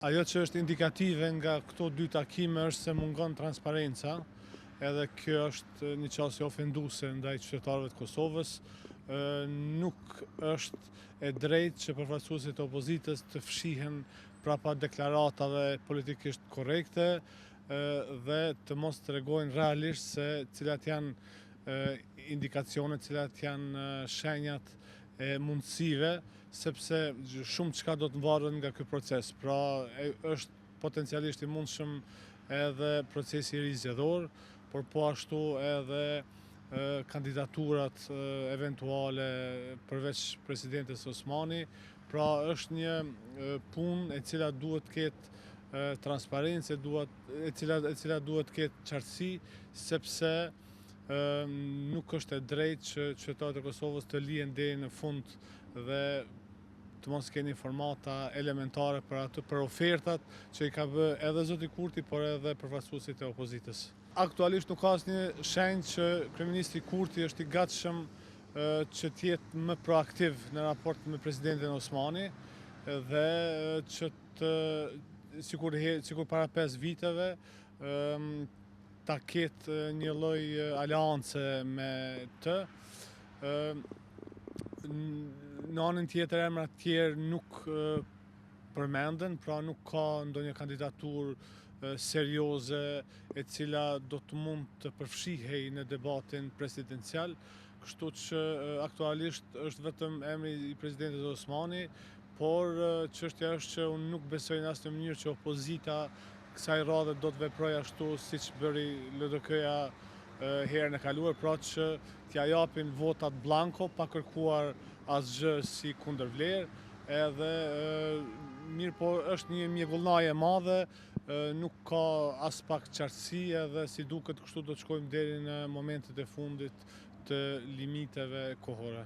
Ajo që është indikative nga këto dy takime është se mungon transparenca, edhe kjo është një qasje ofenduese ndaj qytetarëve të Kosovës. Nuk është e drejtë që përfaqësuesit e opozitës të fshihen prapa deklaratave politikisht korrekte dhe të mos tregojnë realisht se cilat janë indikacionet, cilat janë shenjat e mundësive, sepse shumë çka do të varet nga ky proces. Pra është potencialisht i mundshëm edhe procesi i rizgjedhor, por po ashtu edhe kandidaturat eventuale përveç presidentes Osmani. Pra është një punë e cila duhet të ketë transparencë, e cila duhet të ketë qartësi, sepse nuk është e drejtë që qytetarët e Kosovës të lihen deri në fund dhe të mos keni informata elementare për ofertat që i ka bë edhe zoti Kurti, por edhe përfaqësuesit e opozitës. Aktualisht nuk ka asnjë shenjë që kryeministri Kurti është i gatshëm që të jetë më proaktiv në raport me presidentin Osmani dhe që të sikur para 5 viteve ta ketë një lloj aleance me të. Në anën tjetër emra të tjerë nuk përmenden, pra nuk ka ndonjë kandidaturë serioze e cila do të mund të përfshihej në debatin presidencial, kështu që aktualisht është vetëm emri i presidentit Osmani, por çështja është që unë nuk besoj në asnjë mënyrë që opozita kësaj radhe do të veprojë ashtu siç bëri LDK-ja herën e kaluar, pra që t'ja japin votat blanko pa kërkuar asgjë si kundërvlerë, edhe mirë po është një mjegullnaje e madhe, nuk ka as pak qartësi, edhe si duket kështu do të shkojmë deri në momentet e fundit të limiteve kohore.